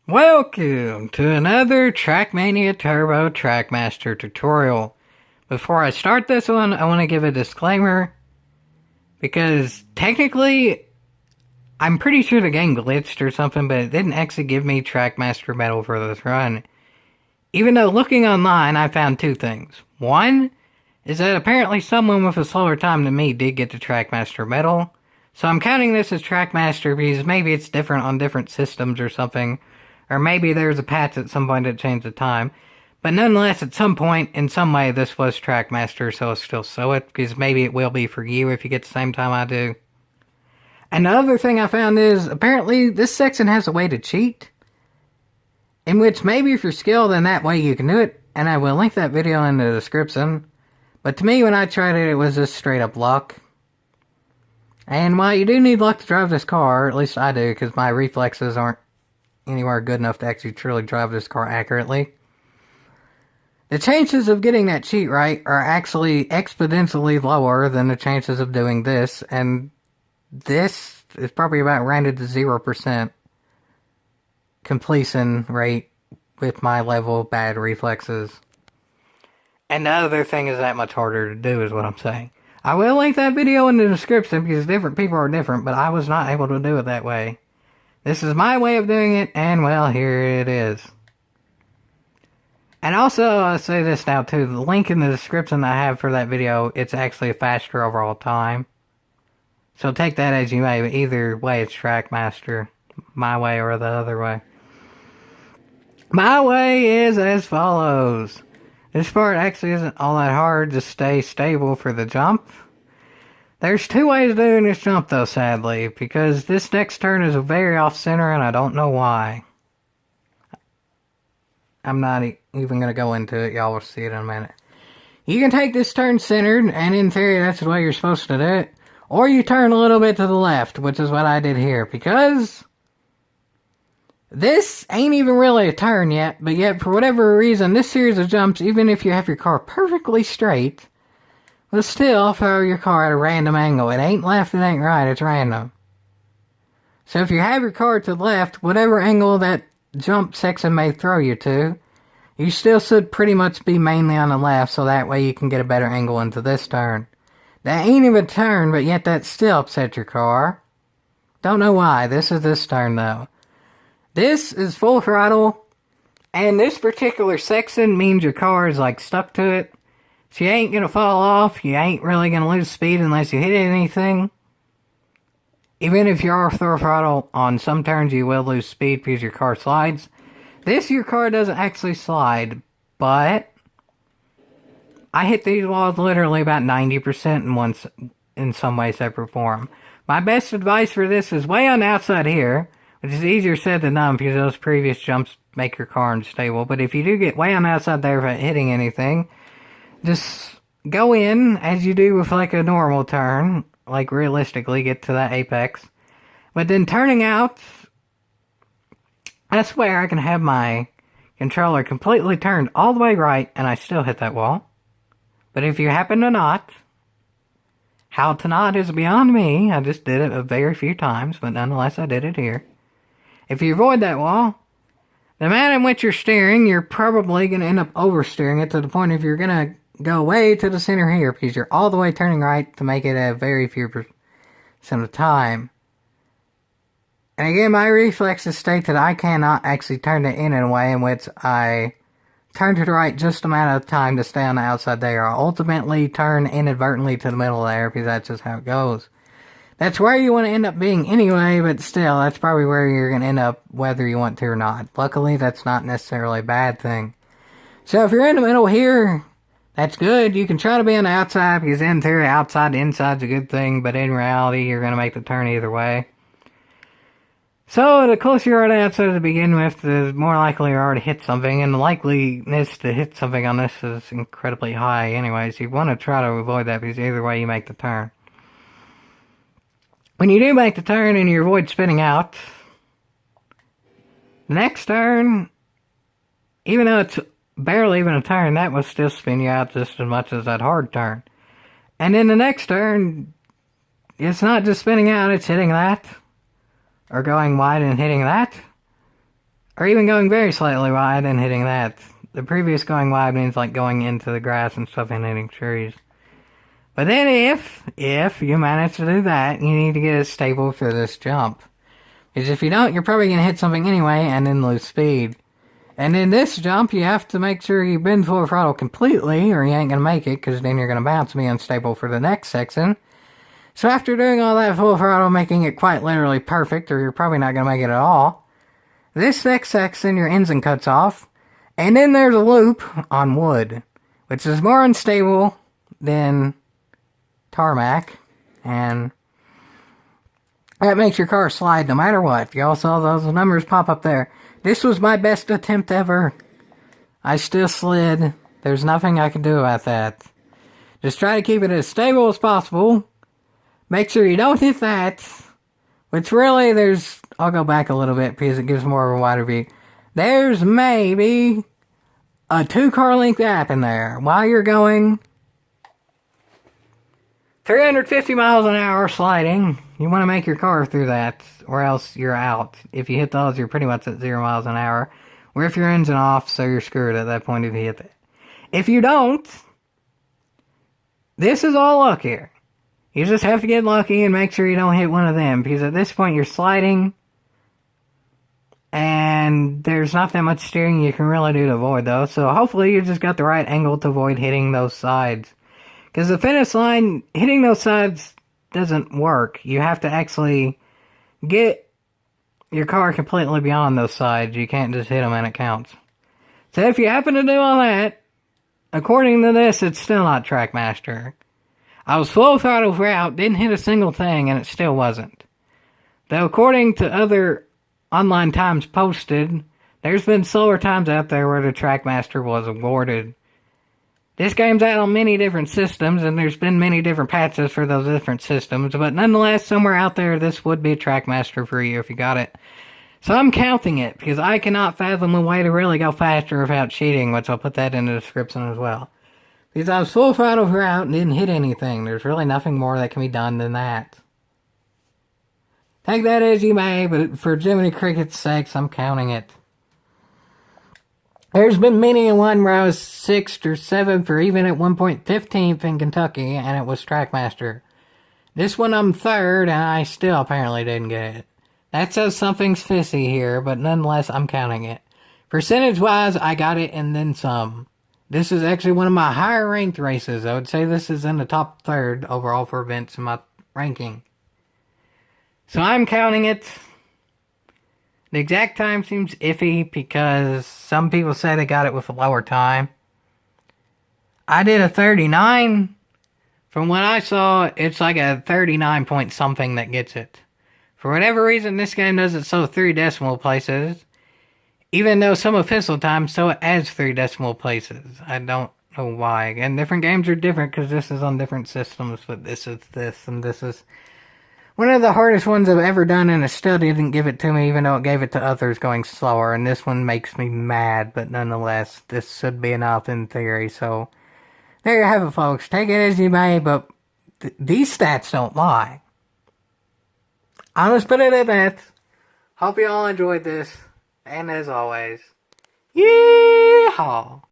Welcome to another Trackmania Turbo Trackmaster tutorial. Before I start this one, I want to give a disclaimer, because technically, I'm pretty sure the game glitched or something, but it didn't actually give me Trackmaster medal for this run. Even though looking online, I found two things. One is that apparently someone with a slower time than me did get the Trackmaster medal. So I'm counting this as Trackmaster because maybe it's different on different systems or something. Or maybe there's a patch at some point that changed the time. But nonetheless, at some point, in some way, this was Trackmaster, so I'll still show it, because maybe it will be for you if you get the same time I do. And the other thing I found is, apparently, this section has a way to cheat. In which, maybe if you're skilled in that way, you can do it. And I will link that video in the description. But to me, when I tried it, it was just straight up luck. And while you do need luck to drive this car, at least I do, because my reflexes aren't anywhere good enough to actually truly drive this car accurately, the chances of getting that cheat right are actually exponentially lower than the chances of doing this, and this is probably about rounded to 0% completion rate with my level of bad reflexes. And the other thing is that much harder to do, is what I'm saying. I will link that video in the description because different people are different, but I was not able to do it that way. This is my way of doing it, and well, here it is. And also, I'll say this now too, the link in the description I have for that video, it's actually a faster overall time. So take that as you may, but either way it's Trackmaster. My way or the other way. My way is as follows. This part actually isn't all that hard to stay stable for the jump. There's two ways of doing this jump though, sadly, because this next turn is very off-center and I don't know why. I'm not even going to go into it, y'all will see it in a minute. You can take this turn centered, and in theory that's the way you're supposed to do it. Or you turn a little bit to the left, which is what I did here, because this ain't even really a turn yet, but yet for whatever reason, this series of jumps, even if you have your car perfectly straight, will still throw your car at a random angle. It ain't left, it ain't right, it's random. So if you have your car to the left, whatever angle that jump section may throw you to, you still should pretty much be mainly on the left, so that way you can get a better angle into this turn. That ain't even a turn, but yet that still upset your car. Don't know why. This is this turn though. This is full throttle, and this particular section means your car is like stuck to it. So you ain't gonna fall off, you ain't really gonna lose speed unless you hit anything. Even if you are full throttle, on some turns you will lose speed because your car slides. Your car doesn't actually slide, but I hit these walls literally about 90% in some way, shape, or form. My best advice for this is way on the outside here, which is easier said than done because those previous jumps make your car unstable. But if you do get way on the outside there without hitting anything, just go in as you do with like a normal turn, like realistically get to that apex. But then turning out, I swear I can have my controller completely turned all the way right and I still hit that wall. But if you happen to not, how to not is beyond me. I just did it a very few times, but nonetheless I did it here. If you avoid that wall, the amount in which you're steering, you're probably going to end up oversteering it to the point if you're going to go way to the center here because you're all the way turning right to make it a very few percent of the time. And again, my reflexes state that I cannot actually turn it in a way in which I turn to the right just amount of time to stay on the outside there. I ultimately turn inadvertently to the middle there because that's just how it goes. That's where you want to end up being anyway, but still, that's probably where you're going to end up whether you want to or not. Luckily, that's not necessarily a bad thing. So if you're in the middle here, that's good. You can try to be on the outside because in theory, outside to inside's a good thing, but in reality, you're going to make the turn either way. So the closer you are to the outside to begin with, the more likely you are to hit something, and the likeliness to hit something on this is incredibly high anyways. You want to try to avoid that because either way you make the turn. When you do make the turn and you avoid spinning out, the next turn, even though it's barely even a turn, that will still spin you out just as much as that hard turn. And then the next turn, it's not just spinning out, it's hitting that, or going wide and hitting that, or even going very slightly wide and hitting that. The previous going wide means like going into the grass and stuff and hitting trees. But then if you manage to do that, you need to get it stable for this jump. Because if you don't, you're probably going to hit something anyway and then lose speed. And in this jump, you have to make sure you bend full throttle completely or you ain't going to make it, because then you're going to bounce and be unstable for the next section. So after doing all that full throttle, making it quite literally perfect, or you're probably not going to make it at all, this next section your engine cuts off, and then there's a loop on wood, which is more unstable than tarmac, and that makes your car slide no matter what. Y'all saw those numbers pop up there. This was my best attempt ever. I still slid. There's nothing I can do about that. Just try to keep it as stable as possible. Make sure you don't hit that. Which really, I'll go back a little bit because it gives more of a wider view. There's maybe a 2-car length gap in there. While you're going 350 miles an hour sliding, you want to make your car through that, or else you're out. If you hit those, you're pretty much at 0 miles an hour. Or if your engine off, so you're screwed at that point if you hit that. If you don't, this is all luck here. You just have to get lucky and make sure you don't hit one of them, because at this point you're sliding, and there's not that much steering you can really do to avoid those. So hopefully you just got the right angle to avoid hitting those sides. Because the finish line, hitting those sides doesn't work. You have to actually get your car completely beyond those sides. You can't just hit them and it counts. So if you happen to do all that, according to this, it's still not Trackmaster. I was full throttle throughout, didn't hit a single thing, and it still wasn't. Though according to other online times posted, there's been slower times out there where the Trackmaster was awarded. This game's out on many different systems, and there's been many different patches for those different systems, but nonetheless, somewhere out there, this would be a Trackmaster for you if you got it. So I'm counting it, because I cannot fathom a way to really go faster without cheating, which I'll put that in the description as well. Because I was full throttle throughout and didn't hit anything. There's really nothing more that can be done than that. Take that as you may, but for Jiminy Cricket's sakes, I'm counting it. There's been many a one where I was 6th or 7th or even at one point 15th in Kentucky, and it was Trackmaster. This one I'm 3rd, and I still apparently didn't get it. That says something's fishy here, but nonetheless, I'm counting it. Percentage-wise, I got it and then some. This is actually one of my higher ranked races. I would say this is in the top 3rd overall for events in my ranking. So I'm counting it. The exact time seems iffy because some people say they got it with a lower time. I did a 39. From what I saw, it's like a 39 point something that gets it. For whatever reason, this game doesn't show 3 decimal places. Even though some official times show it as 3 decimal places. I don't know why. And different games are different because this is on different systems, but this is this, and this is one of the hardest ones I've ever done, and it still didn't give it to me, even though it gave it to others going slower. And this one makes me mad, but nonetheless, this should be enough in theory. So, there you have it, folks. Take it as you may, but these stats don't lie. I'll just put it at that. Hope you all enjoyed this. And as always, yeehaw!